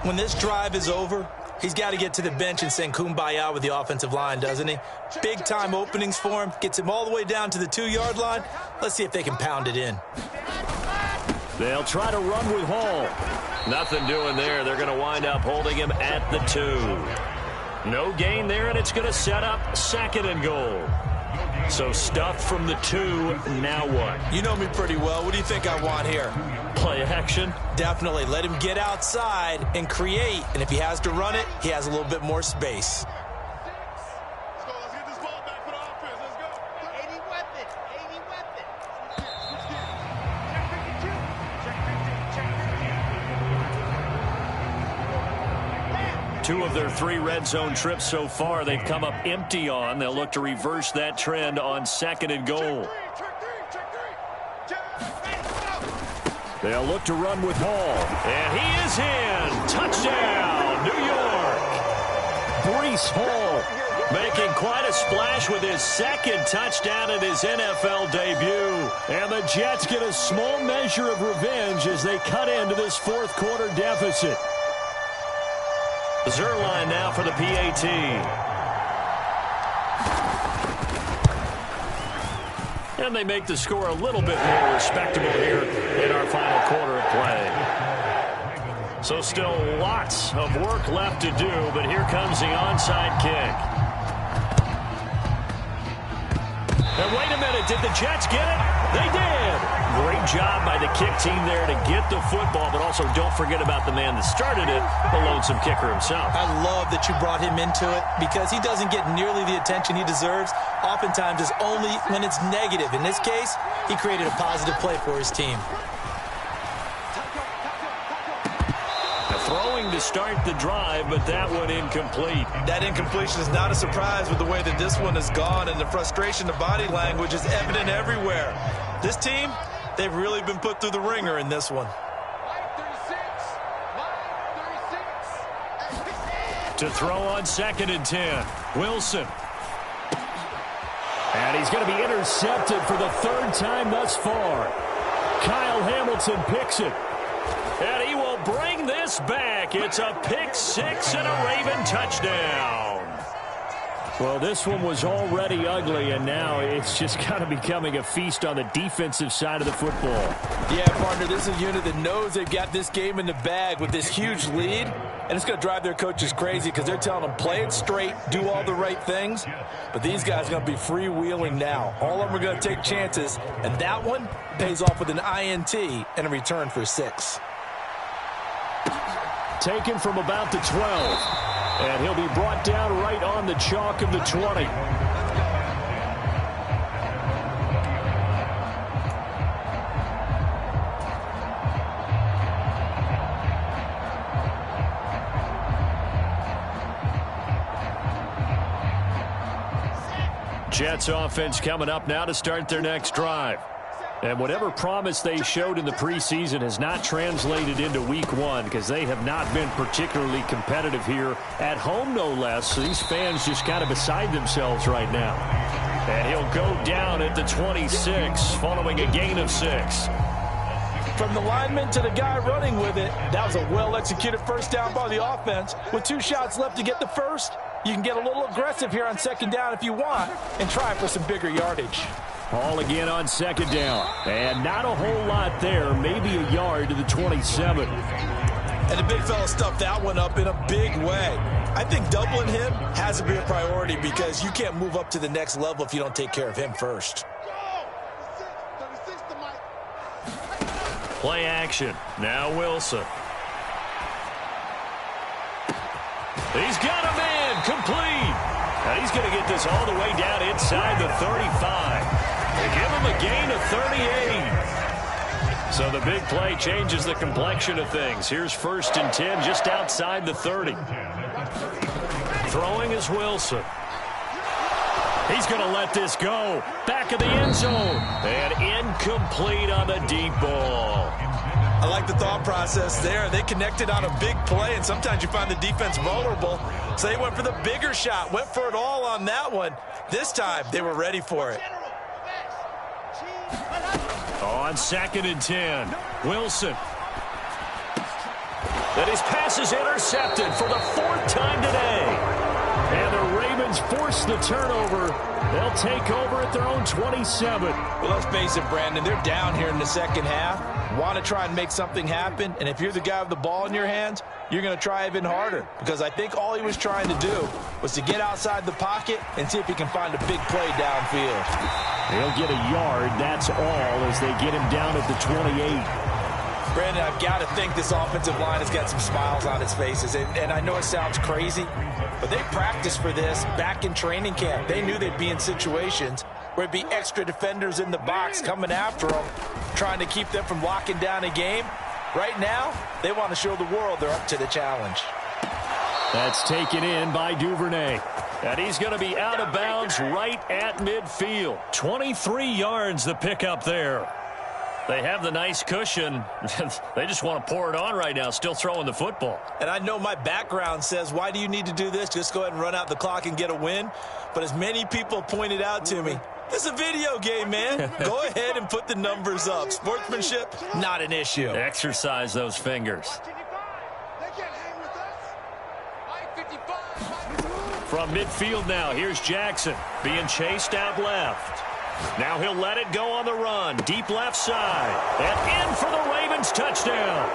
[SPEAKER 6] When this drive is over, he's got to get to the bench and sing kumbaya with the offensive line, doesn't he? Big-time openings for him. Gets him all the way down to the 2-yard line. Let's see if they can pound it in.
[SPEAKER 2] They'll try to run with Hall.
[SPEAKER 1] Nothing doing there. They're going to wind up holding him at the 2. No gain there, and it's going to set up 2nd and goal. So stuffed from the 2, now what?
[SPEAKER 6] You know me pretty well. What do you think I want here?
[SPEAKER 1] Play action?
[SPEAKER 6] Definitely. Let him get outside and create. And if he has to run it, he has a little bit more space.
[SPEAKER 4] Let's get this ball back for the offense. Let's go. 80 weapon. 80 weapon. Check 52.
[SPEAKER 2] 2 of their 3 red zone trips so far they've come up empty on. They'll look to reverse that trend on 2nd and goal. They'll look to run with Hall.
[SPEAKER 1] And he is in. Touchdown, New York.
[SPEAKER 2] Breece Hall
[SPEAKER 1] making quite a splash with his 2nd touchdown in his NFL debut.
[SPEAKER 2] And the Jets get a small measure of revenge as they cut into this 4th quarter deficit.
[SPEAKER 1] Zerline now for the PAT. And they make the score a little bit more respectable here in our final quarter of play. So still lots of work left to do, but here comes the onside kick. And wait a minute, did the Jets get it? They did. Great job by the kick team there to get the football, but also don't forget about the man that started it, the lonesome kicker himself.
[SPEAKER 6] I love that you brought him into it because he doesn't get nearly the attention he deserves. Oftentimes it's only when it's negative. In this case, he created a positive play for his team.
[SPEAKER 1] Throwing to start the drive, but that one incomplete.
[SPEAKER 3] That incompletion is not a surprise with the way that this one has gone, and the frustration, the body language is evident everywhere. This team, they've really been put through the ringer in this one.
[SPEAKER 2] To throw on 2nd and 10. Wilson. And he's going to be intercepted for the 3rd time thus far. Kyle Hamilton picks it.
[SPEAKER 1] And he will bring this back. It's a pick 6 and a Raven touchdown.
[SPEAKER 2] Well, this one was already ugly, and now it's just kind of becoming a feast on the defensive side of the football.
[SPEAKER 6] Yeah, partner, this is a unit that knows they've got this game in the bag with this huge lead, and it's going to drive their coaches crazy because they're telling them play it straight, do all the right things, but these guys are going to be freewheeling now. All of them are going to take chances, and that one pays off with an INT and a return for 6.
[SPEAKER 2] Taken from about the 12. And he'll be brought down right on the chalk of the 20. Jets offense coming up now to start their next drive. And whatever promise they showed in the preseason has not translated into week 1 because they have not been particularly competitive here at home, no less. So these fans just kind of beside themselves right now. And he'll go down at the 26 following a gain of 6.
[SPEAKER 6] From the lineman to the guy running with it, that was a well-executed first down by the offense. With 2 shots left to get the first, you can get a little aggressive here on 2nd down if you want and try for some bigger yardage.
[SPEAKER 2] Ball again on 2nd down. And not a whole lot there. Maybe a yard to the 27.
[SPEAKER 3] And the big fella stuffed that one up in a big way. I think doubling him has to be a priority because you can't move up to the next level if you don't take care of him first.
[SPEAKER 1] Play action. Now Wilson. He's got him in. Complete. And he's going to get this all the way down inside the 35.
[SPEAKER 2] They give him a gain of 38. So the big play changes the complexion of things. Here's 1st and 10 just outside the 30. Throwing is Wilson. He's going to let this go. Back of the end zone. And incomplete on the deep ball.
[SPEAKER 3] I like the thought process there. They connected on a big play, and sometimes you find the defense vulnerable. So they went for the bigger shot, went for it all on that one. This time, they were ready for it.
[SPEAKER 2] On 2nd and 10, Wilson. That his pass is intercepted for the 4th time today. And the Ravens force the turnover. They'll take over at their own 27.
[SPEAKER 3] Well, let's face it, Brandon. They're down here in the second half. Want to try and make something happen. And if you're the guy with the ball in your hands, you're going to try even harder. Because I think all he was trying to do was to get outside the pocket and see if he can find a big play downfield.
[SPEAKER 2] He'll get a yard. That's all as they get him down at the 28.
[SPEAKER 3] Brandon, I've got to think this offensive line has got some smiles on its faces. And I know it sounds crazy, but they practiced for this back in training camp. They knew they'd be in situations where it'd be extra defenders in the box coming after them, trying to keep them from locking down a game. Right now, they want to show the world they're up to the challenge.
[SPEAKER 2] That's taken in by Duvernay. And he's going to be out of bounds right at midfield. 23 yards the pickup there. They have the nice cushion. They just want to pour it on right now, still throwing the football.
[SPEAKER 3] And I know my background says, why do you need to do this? Just go ahead and run out the clock and get a win. But as many people pointed out to me, this is a video game, man. Go ahead and put the numbers up. Sportsmanship, not an issue.
[SPEAKER 2] Exercise those fingers. From midfield now, here's Jackson being chased out left. Now he'll let it go on the run. Deep left side. And in for the Ravens touchdown.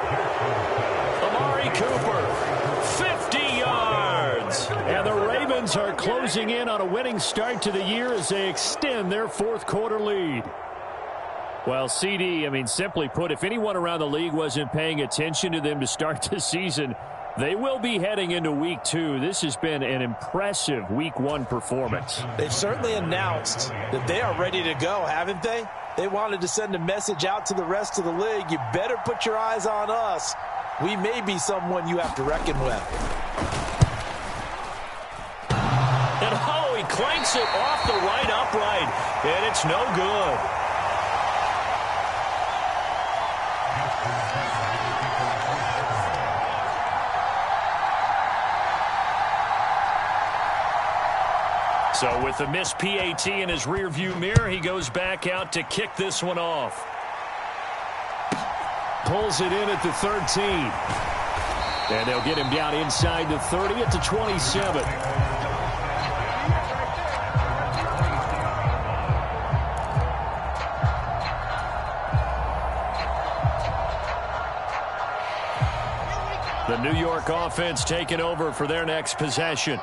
[SPEAKER 2] Amari Cooper, 50 yards. And the Ravens are closing in on a winning start to the year as they extend their 4th quarter lead. Well, CD, I mean, simply put, if anyone around the league wasn't paying attention to them to start the season, they will be heading into week 2. This has been an impressive week 1 performance.
[SPEAKER 3] They've certainly announced that they are ready to go, haven't they? They wanted to send a message out to the rest of the league. You better put your eyes on us. We may be someone you have to reckon with.
[SPEAKER 2] And oh, he clanks it off the right upright, and it's no good. So with the missed PAT in his rearview mirror, he goes back out to kick this one off. Pulls it in at the 13. And they'll get him down inside the 30 at the 27. The New York offense taking over for their next possession.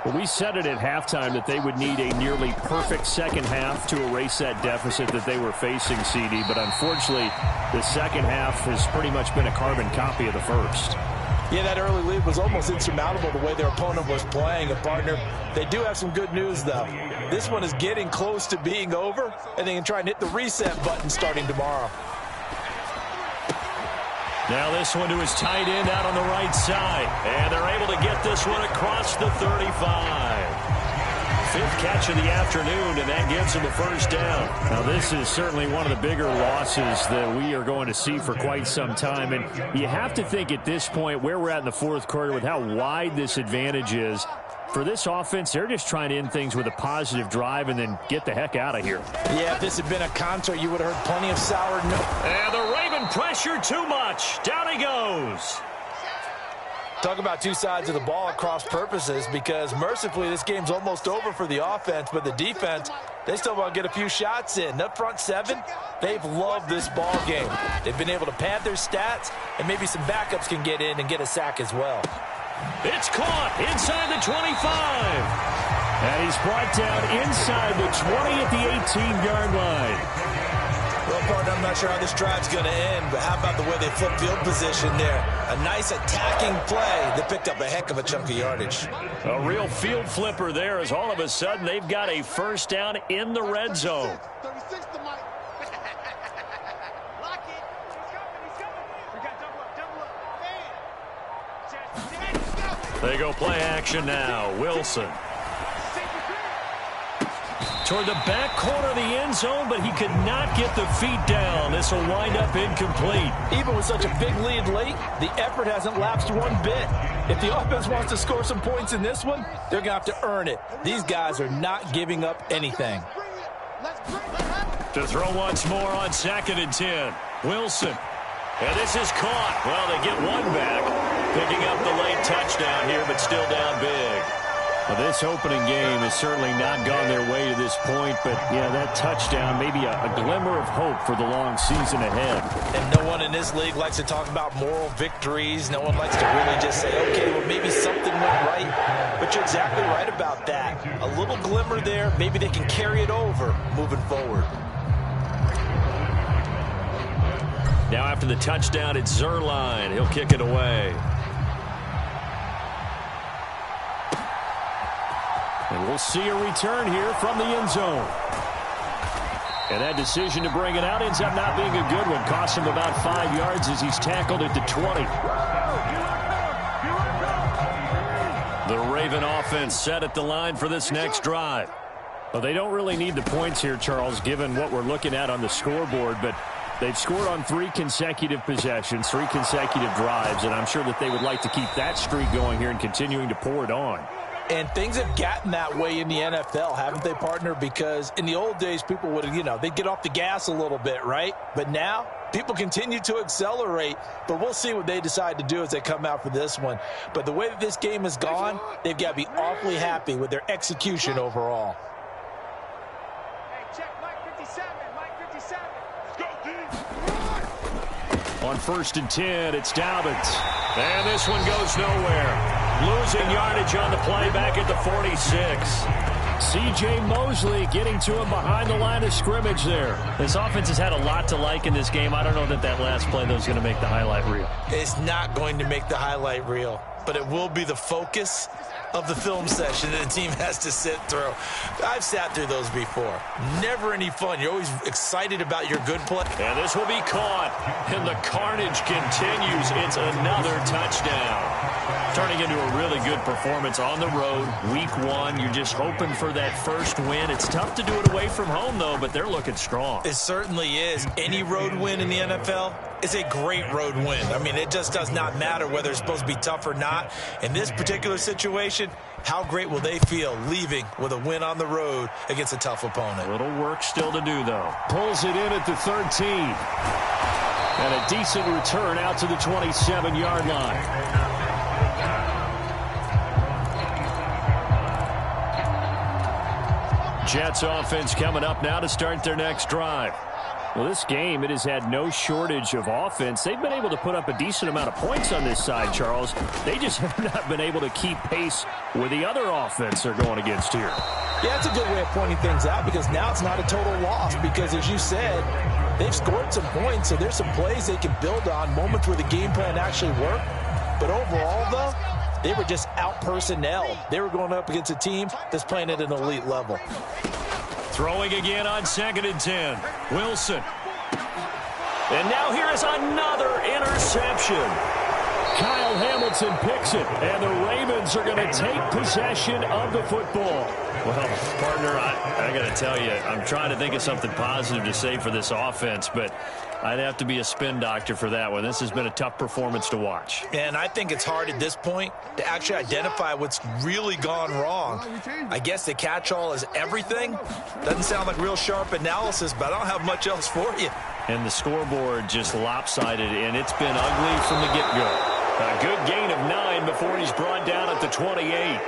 [SPEAKER 2] Well, we said it at halftime that they would need a nearly perfect second half to erase that deficit that they were facing, CD. But unfortunately, the second half has pretty much been a carbon copy of the first.
[SPEAKER 3] Yeah, that early lead was almost insurmountable the way their opponent was playing. And, partner, they do have some good news, though. This one is getting close to being over, and they can try and hit the reset button starting tomorrow.
[SPEAKER 2] Now this one to his tight end out on the right side. And they're able to get this one across the 35. 5th catch of the afternoon, and that gives him a first down. Now this is certainly one of the bigger losses that we are going to see for quite some time. And you have to think at this point where we're at in the 4th quarter with how wide this advantage is. For this offense, they're just trying to end things with a positive drive and then get the heck out of here.
[SPEAKER 3] Yeah, if this had been a concert, you would have heard plenty of sour notes.
[SPEAKER 2] And the Raven pressure too much. Down he goes.
[SPEAKER 3] Talk about two sides of the ball at cross purposes, because mercifully this game's almost over for the offense, but the defense, they still want to get a few shots in. Up front 7, they've loved this ball game. They've been able to pad their stats, and maybe some backups can get in and get a sack as well.
[SPEAKER 2] It's caught inside the 25. And he's brought down inside the 20 at the 18-yard line.
[SPEAKER 3] Well, partner, I'm not sure how this drive's going to end, but how about the way they flip field position there? A nice attacking play that picked up a heck of a chunk of yardage.
[SPEAKER 2] A real field flipper there as all of a sudden they've got a first down in the red zone. They go play action now. Wilson. Toward the back corner of the end zone, but he could not get the feet down. This will wind up incomplete.
[SPEAKER 6] Even with such a big lead late, the effort hasn't lapsed one bit. If the offense wants to score some points in this one, they're going to have to earn it. These guys are not giving up anything.
[SPEAKER 2] To throw once more on 2nd and 10. Wilson. And this is caught. Well, they get one back. Picking up the late touchdown here, but still down big. Well, this opening game has certainly not gone their way to this point, but, yeah, that touchdown, maybe a glimmer of hope for the long season ahead.
[SPEAKER 6] And no one in this league likes to talk about moral victories. No one likes to really just say, okay, well, maybe something went right. But you're exactly right about that. A little glimmer there. Maybe they can carry it over moving forward.
[SPEAKER 2] Now after the touchdown, it's Zerline. He'll kick it away. And we'll see a return here from the end zone. And that decision to bring it out ends up not being a good one. Costs him about 5 yards as he's tackled at the 20. The Raven offense set at the line for this next drive. Well, they don't really need the points here, Charles, given what we're looking at on the scoreboard, but they've scored on 3 consecutive possessions, 3 consecutive drives, and I'm sure that they would like to keep that streak going here and continuing to pour it on.
[SPEAKER 6] And things have gotten that way in the NFL, haven't they, partner? Because in the old days, people would, they'd get off the gas a little bit, right? But now, people continue to accelerate. But we'll see what they decide to do as they come out for this one. But the way that this game has gone, they've got to be awfully happy with their execution overall.
[SPEAKER 4] Hey, check Mike 57, Mike 57.
[SPEAKER 2] On 1st and 10, it's Dobbins. And this one goes nowhere. Losing yardage on the play back at the 46. C.J. Mosley getting to him behind the line of scrimmage there.
[SPEAKER 1] This offense has had a lot to like in this game. I don't know that last play, though, is going to make the highlight reel.
[SPEAKER 6] It's not going to make the highlight reel, but it will be the focus of the film session that the team has to sit through. I've sat through those before. Never any fun. You're always excited about your good play.
[SPEAKER 2] And this will be caught. And the carnage continues. It's another touchdown. Turning into a really good performance on the road. Week 1, you're just hoping for that first win. It's tough to do it away from home, though, but they're looking strong.
[SPEAKER 6] It certainly is. Any road win in the NFL is a great road win. I mean, it just does not matter whether it's supposed to be tough or not. In this particular situation, how great will they feel leaving with a win on the road against a tough opponent?
[SPEAKER 2] A little work still to do, though. Pulls it in at the 13. And a decent return out to the 27-yard line. Jets offense coming up now to start their next drive. Well, this game, it has had no shortage of offense. They've been able to put up a decent amount of points on this side, Charles. They just have not been able to keep pace with the other offense they're going against here.
[SPEAKER 6] Yeah, it's a good way of pointing things out because now it's not a total loss because, as you said, they've scored some points, so there's some plays they can build on, moments where the game plan actually worked. But overall, though, they were just out-personnelled. They were going up against a team that's playing at an elite level.
[SPEAKER 2] Throwing again on 2nd and 10. Wilson. And now here is another interception. Kyle Hamilton picks it, and the Ravens are going to take possession of the football. Well, partner, I got to tell you, I'm trying to think of something positive to say for this offense, but I'd have to be a spin doctor for that one. This has been a tough performance to watch.
[SPEAKER 6] And I think it's hard at this point to actually identify what's really gone wrong. I guess the catch-all is everything. Doesn't sound like real sharp analysis, but I don't have much else for you.
[SPEAKER 2] And the scoreboard just lopsided, and it's been ugly from the get-go. A good gain of 9 before he's brought down at the 28.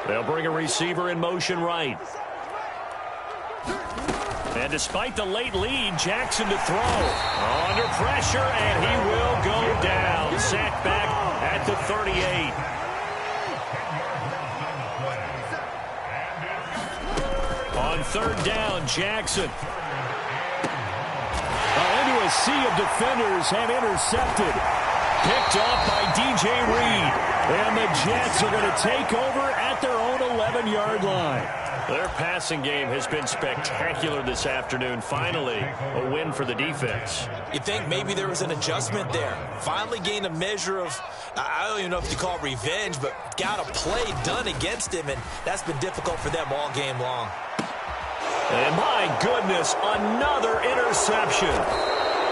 [SPEAKER 2] They'll bring a receiver in motion right. And despite the late lead, Jackson to throw. Under pressure, and he will go down. Sacked back at the 38. On 3rd down, Jackson. Into a sea of defenders and intercepted. Picked off by DJ Reed. And the Jets are going to take over at their own 11-yard line.
[SPEAKER 1] Their passing game has been spectacular this afternoon. Finally, a win for the defense.
[SPEAKER 6] You think maybe there was an adjustment there. Finally gained a measure of, I don't even know if you call it revenge, but got a play done against him, and that's been difficult for them all game long.
[SPEAKER 2] And my goodness, another interception.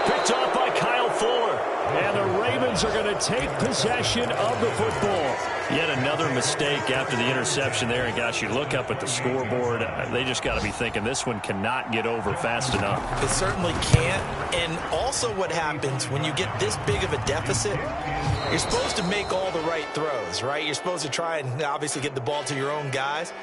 [SPEAKER 2] Picked off by Kyle Fuller. And the Ravens are going to take possession of the football.
[SPEAKER 1] Yet another mistake after the interception there. And, gosh, you look up at the scoreboard. They just got to be thinking this one cannot get over fast enough.
[SPEAKER 6] It certainly can't. And also what happens when you get this big of a deficit, you're supposed to make all the right throws, right? You're supposed to try and obviously get the ball to your own guys.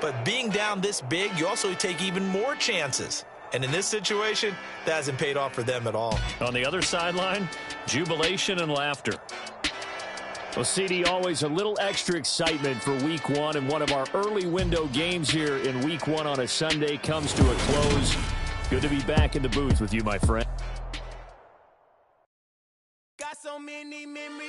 [SPEAKER 6] But being down this big, you also take even more chances. And in this situation, that hasn't paid off for them at all.
[SPEAKER 1] On the other sideline, jubilation and laughter.
[SPEAKER 2] Well, CD, always a little extra excitement for Week 1, and one of our early window games here in Week 1 on a Sunday comes to a close. Good to be back in the booth with you, my friend.
[SPEAKER 7] Got so many memories.